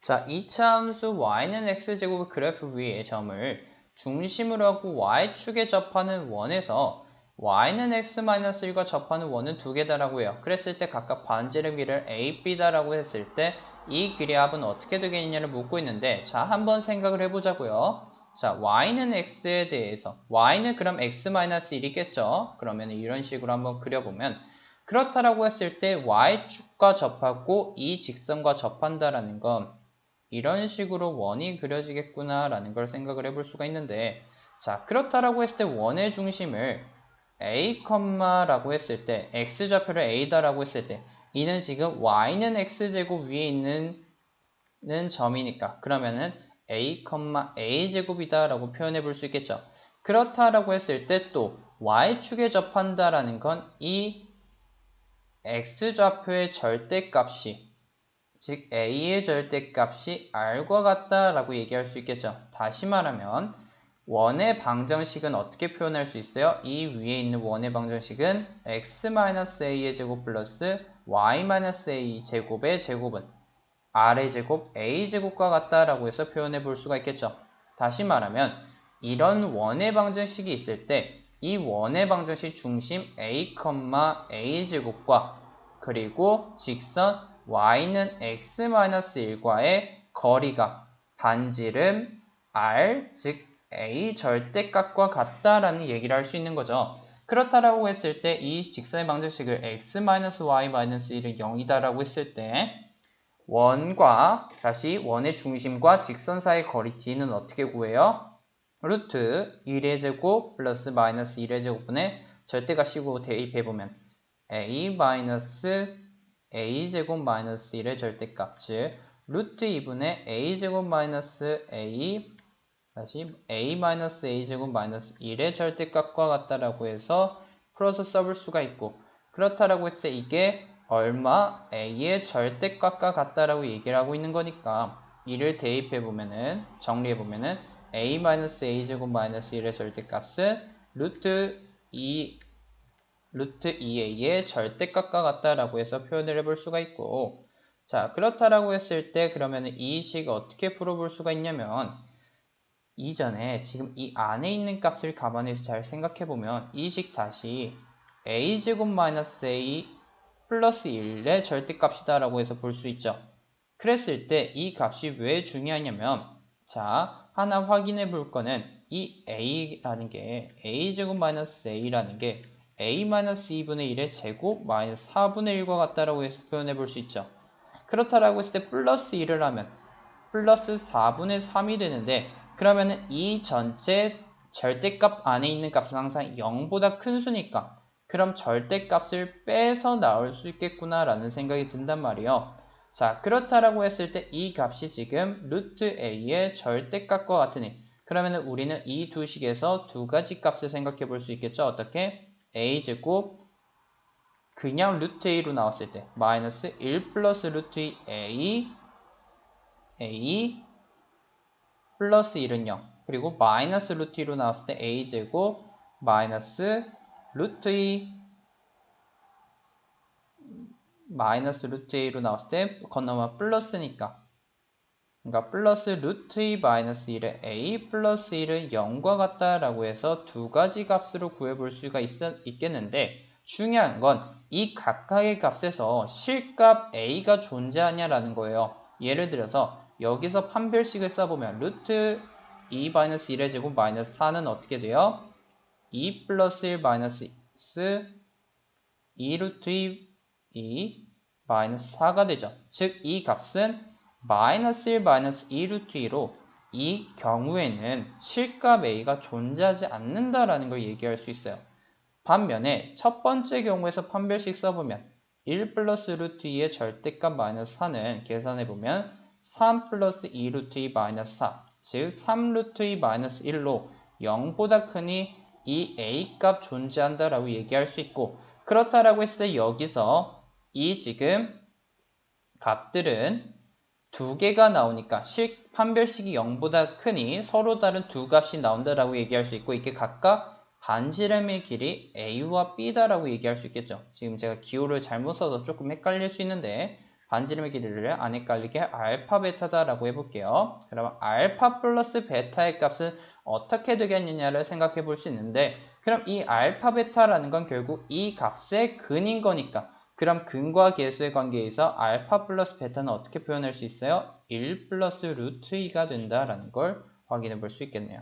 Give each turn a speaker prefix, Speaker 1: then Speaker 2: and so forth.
Speaker 1: 자, 이차 함수 y는 x제곱의 그래프 위의 점을 중심으로 하고 y축에 접하는 원에서 y는 x-1과 접하는 원은 두 개다라고 해요. 그랬을 때 각각 반지름 길이를 a, b다라고 했을 때 이 길이의 합은 어떻게 되겠느냐를 묻고 있는데, 자, 한번 생각을 해보자고요. 자, y는 x에 대해서 y는 그럼 x-1이겠죠? 그러면 이런 식으로 한번 그려보면, 그렇다라고 했을 때 y축과 접하고 이 직선과 접한다라는 건 이런 식으로 원이 그려지겠구나 라는 걸 생각을 해볼 수가 있는데, 자, 그렇다라고 했을 때 원의 중심을 a, 라고 했을 때 x좌표를 a다라고 했을 때 이는 지금 y는 x제곱 위에 있는 점이니까 그러면은 a, a제곱이다 라고 표현해 볼 수 있겠죠. 그렇다라고 했을 때 또 y축에 접한다라는 건 이 x좌표의 절대값이 즉 a의 절대값이 r과 같다라고 얘기할 수 있겠죠. 다시 말하면 원의 방정식은 어떻게 표현할 수 있어요? 이 위에 있는 원의 방정식은 x-a의 제곱 플러스 y-a 제곱의 제곱은 r의 제곱 a제곱과 같다라고 해서 표현해 볼 수가 있겠죠. 다시 말하면 이런 원의 방정식이 있을 때 이 원의 방정식 중심 a, a제곱과 그리고 직선 y는 x-1과의 거리가 반지름 r, 즉 a 절대값과 같다라는 얘기를 할 수 있는 거죠. 그렇다라고 했을 때 이 직선의 방정식을 x-y-1은 0이다라고 했을 때 원과 다시 원의 중심과 직선 사이의 거리 d는 어떻게 구해요? 루트 1의 제곱 플러스 마이너스 1의 제곱분의 절대값식으로 대입해보면 a 마이너스 a제곱 마이너스 1의 절대값, 즉 루트 2분의 a제곱 마이너스 a 다시 a 마이너스 a제곱 마이너스 1의 절대값과 같다라고 해서 풀어서 써볼 수가 있고, 그렇다라고 했을 때 이게 얼마 a의 절대값과 같다라고 얘기를 하고 있는 거니까 이를 대입해보면은 정리해보면은 a 마이너스 a제곱 마이너스 1의 절대값은 루트 2a의 절대값과 같다라고 해서 표현을 해볼 수가 있고, 자, 그렇다라고 했을 때 그러면은 이 식 어떻게 풀어볼 수가 있냐면 이전에 지금 이 안에 있는 값을 감안해서 잘 생각해보면 이 식 다시 a제곱 마이너스 a 플러스 1의 절대값이다 라고 해서 볼 수 있죠. 그랬을 때 이 값이 왜 중요하냐면, 자, 하나 확인해 볼 거는 이 a라는 게 a제곱 마이너스 a라는 게 a 마이너스 2분의 1의 제곱 마이너스 4분의 1과 같다라고 해서 표현해 볼 수 있죠. 그렇다라고 했을 때 플러스 1을 하면 플러스 4분의 3이 되는데, 그러면은 이 전체 절대값 안에 있는 값은 항상 0보다 큰 수니까 그럼 절대값을 빼서 나올 수 있겠구나 라는 생각이 든단 말이에요. 자, 그렇다라고 했을 때 이 값이 지금 루트 a의 절대값과 같으니 그러면은 우리는 이 두 식에서 두 가지 값을 생각해 볼 수 있겠죠. 어떻게? a제곱 그냥 루트 a로 나왔을 때 마이너스 1 플러스 루트 a 플러스 1은 0. 그리고 마이너스 루트 2로 나왔을 때 a제곱 마이너스 루트 2 마이너스 루트 2로 나왔을 때 건너면 플러스니까, 그러니까 플러스 루트 2 마이너스 1의 a 플러스 1은 0과 같다라고 해서 두 가지 값으로 구해볼 수가 있겠는데, 중요한 건 이 각각의 값에서 실값 a가 존재하냐라는 거예요. 예를 들어서 여기서 판별식을 써보면 루트 2 마이너스 1의 제곱 마이너스 4는 어떻게 돼요? 2 플러스 1 마이너스 2 루트 2 마이너스 4가 되죠. 즉 이 값은 마이너스 1 마이너스 2 루트 2로 이 경우에는 실값 a가 존재하지 않는다라는 걸 얘기할 수 있어요. 반면에 첫 번째 경우에서 판별식 써보면 1 플러스 루트 2의 절대값 마이너스 4는 계산해보면 3 플러스 2 루트 2 마이너스 4, 즉 3 루트 2 마이너스 1로 0보다 크니 이 a값 존재한다라고 얘기할 수 있고, 그렇다라고 했을 때 여기서 이 지금 값들은 두 개가 나오니까 판별식이 0보다 크니 서로 다른 두 값이 나온다라고 얘기할 수 있고, 이게 각각 반지름의 길이 a와 b다라고 얘기할 수 있겠죠. 지금 제가 기호를 잘못 써서 조금 헷갈릴 수 있는데, 반지름의 길이를 안 헷갈리게 알파 베타다라고 해볼게요. 그럼 알파 플러스 베타의 값은 어떻게 되겠느냐를 생각해 볼 수 있는데 그럼 이 알파 베타라는 건 결국 이 값의 근인 거니까 그럼 근과 계수의 관계에서 알파 플러스 베타는 어떻게 표현할 수 있어요? 1 플러스 루트 2가 된다라는 걸 확인해 볼 수 있겠네요.